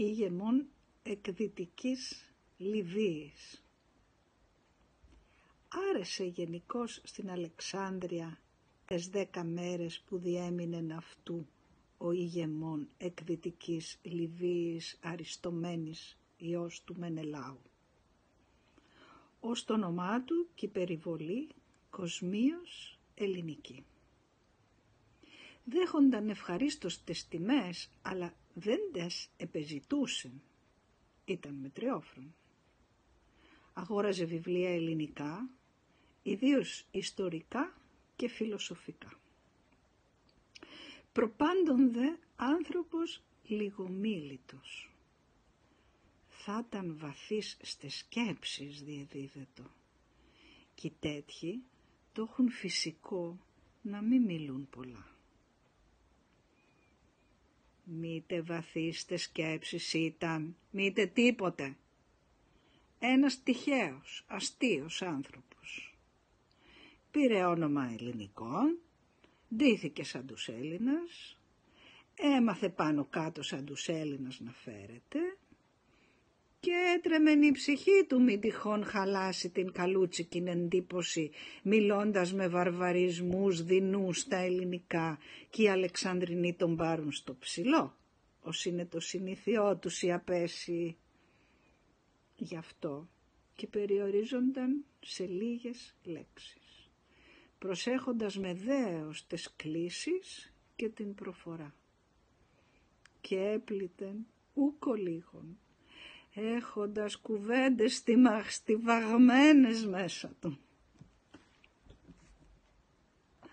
ηγεμόν εκδυτικής Λιβύης. Άρεσε γενικώς στην Αλεξάνδρεια τις 10 μέρες που διέμεινεν αυτού ο ηγεμόν εκδυτικής Λιβύης Αριστομένης, υιός του Μενελάου. Ως το όνομά του και η περιβολή κοσμίως ελληνική. Δέχονταν ευχαρίστως τες τιμές, αλλά δεν τες επεζητούσεν. Ήταν μετριόφρον. Αγόραζε βιβλία ελληνικά, ιδίως ιστορικά και φιλοσοφικά. Προπάντων δε άνθρωπος λιγομίλητος. Θα ήταν βαθύς στες σκέψεις διεδίδετο. Και τέτοιοι το έχουν φυσικό να μην μιλούν πολλά. Μήτε βαθύς στες σκέψεις ήταν, μήτε τίποτε. Ένας τυχαίος, αστείος άνθρωπος. Πήρε όνομα ελληνικών, ντύθηκε σαν τους Έλληνας, έμαθε πάνω κάτω σαν τους Έλληνας να φέρεται και έτρεμεν η ψυχή του μην τυχόν χαλάσει την καλούτσικην εντύπωση μιλώντας με βαρβαρισμούς δεινούς στα ελληνικά και οι Αλεξανδρινοί τον πάρουν στο ψηλό, ως είναι το συνήθιό τους οι απέσιοι. Γι' αυτό και περιορίζονταν σε λίγες λέξεις, προσέχοντας με δέος τις κλίσεις και την προφορά. Και έπλητεν ούκο λίγον, έχοντας κουβέντες στιβαγμένες μέσα του.